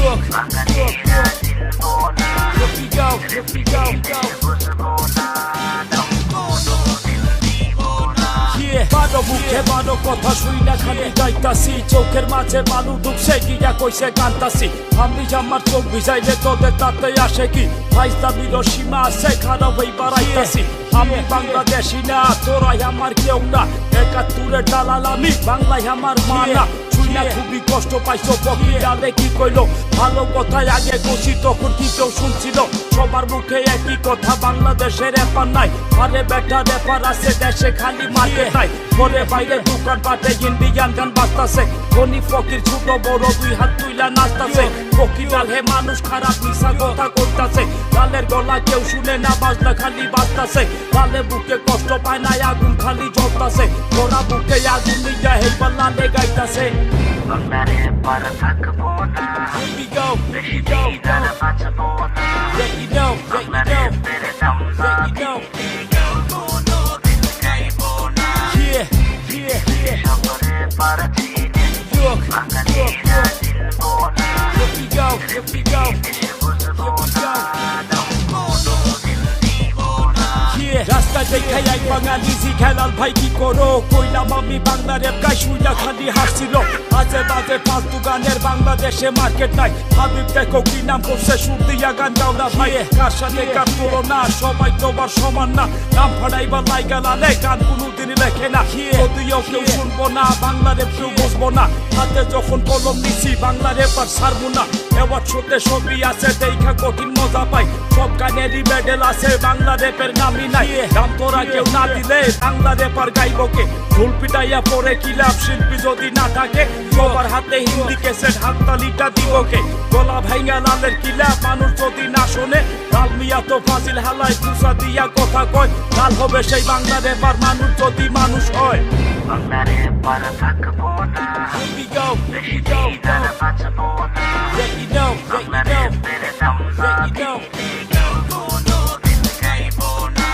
Look, here we go. বারো মুখে বারো কথা শুই না খালি গাইতাছি চোখের মাঝে বালু ডুবছে গিয়া কইছে কান্তাছি আমি আমার চোখ ভিজাইলে তোদের তাতে আসে কি ফাইজলামিরও সীমা আছে খারাপ হই বাড়াইতাছি আমি বাংলাদেশি না তোরাই আমার কেউ না একাত্তরের দালাল আমি বাংলায় আমার মা না শুইনা খুবই কষ্ট পাইছো ফকিরালে কি কইলো ভালো কথায় আগে কইছি তখন কি কেউ শুনছিল সবার মুখে একই কথা বাংলাদেশের রেপার নাই আরে বেটা রেপার আছে দেশে খালি মার্কেট নাই ঘরে বাইরে দোকান পাটে ইন্ডিয়ান গান বাজতাছে ধনী ফকির ছোট বড় দুই হাত তুইলা নাচতাছে ফকিরাল হে মানুষ খারাপ মিশা কথা কইতাছে লালের গলা কেউ শুনে না বাজনা খালি বাজতাছে লালে বুকে কষ্ট পায় না আগুন খালি জ্বলতাছে তোরা বুকে আগুন নিয়া হেইবার লালে গাইতাছে বাংলারে পার থাকবো না Here we go, যার বাঁচবো না let you know, বাংলারে পেরে দাম না কোনো দিন চাইবো না শহরে পার চিনে look, বাঙালিরা চিনবো না here we go, বুঝবো না কোনো দিন দিব না রাস্তায় দেখাই এক বাঙালি খেলাল ভাই কি করো কইলাম আমি বাংলা রেপ গাই শুইনা খালি হাসছিল আজে বাজে ফালতু গানের বাংলাদেশে মার্কেট নাই হাবিব দেখো কি নাম করছে সুর দিয়া গান গাও না ভাই কার সাথে কার তুলনা সবাই তোমার সমান না নাম ফাড়াইবার লাইগা লালে গান কোনোদিন লেখে না যদিও কেউ শুনবো না বাংলা রেপ কেউ বুঝবো না হাতে যখন কলম নিছি বাংলা রেপ আর ছাড়বো না এবার শোতে ছবি আছে দেখা কঠিন মজা পাই সব গানেরই মেডেল আছে বাংলা রেপের নামই নাই দাম তোরা কেউ না দিলে বাংলা রেপার গাইবকে ঢোল পিটাইয়া পরে কি লাভ শিল্পী যদি না থাকে সবার হাতে হিন্দি ক্যাসেট হাততালিটা দিবকে গলা ভাইঙ্গা লালের কি লাভ মানুষ যদি না শোনে লাল মিয়া তো ফাজিল হালাই পুষা দিয়া কথা কয় লাল হবে সেই বাংলা রেপার মানুষ যদি মানুষ হয় বাংলারে পার থাকবো না Here we go, যার বাঁচবো না let you know, বাংলারে পেরে দাম না let you know, কোনো দিন চাইবো না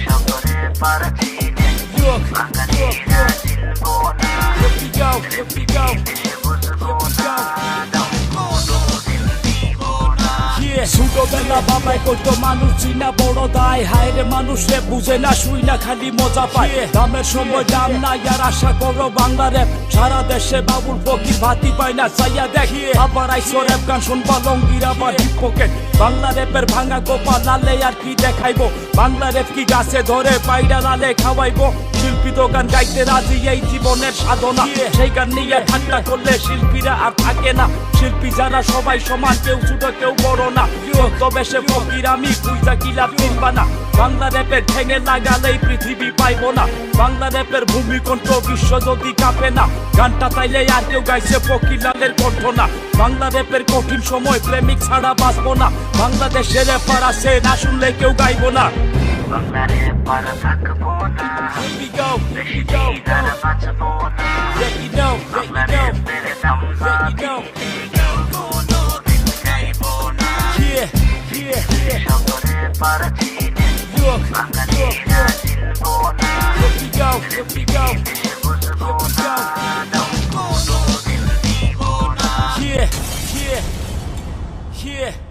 শহরে পার চিনে look, বাঙালিরা চিনবো না here we go, বুঝবো না কোনো দিন দিব না ছোটবেলা বাবাই কইতো মানুষ চিনা বড় দায় হায় রে মানুষ রে বুঝে না শুই না খালি মজা পায় দামের সময় দাম নাই আর আশা করো বাংলা রেপ সারা দেশে বাবুল ফকির ভাতি পায় না চাইয়া দেখি আবার আইসো রেপ গান শুনবা লঙ্গির আবার হিপ পকেট বাংলা রেপের ভাঙা কোপা লালে আর কি দেখাইবো বাংলা রেপ কি গাছে ধরে পাইরা লালে খাওয়াইবো শিল্পী তো গান গাইতে রাজি এই জীবনের সাধনা সেই গান নিয়ে ঠান্ডা করলে শিল্পীরা আর থাকে না শিল্পী যারা সবাই সমান কেউ ছোট কেউ বড় না তবে সে ফকির আমি কুইজা কিলা চিনবা না বাংলা রেপের ঠেঙে লাগালেই পৃথিবী পাইবো না বাংলা রেপের ভূমিকণ্ঠ বিশ্ব যদি কাঁপে না গানটা তাইলে আর কেউ গাইছে ফকির লালের কণ্ঠ না বাংলা রেপের কঠিন সময় প্রেমিক ছাড়া বাঁচবো না বাংলাদেশের রেপার আছে না শুনলে কেউ গাইবো না বাংলারে পার থাকবো না Here we go, যার বাঁচবো না let you know, বাংলারে পেরে দাম না let you কোনো দিন চাইবো না know, শহরে পার চিনে look, বাঙালিরা চিনবো না here we go, বুঝবো না কোনো দিন দিব না yeah.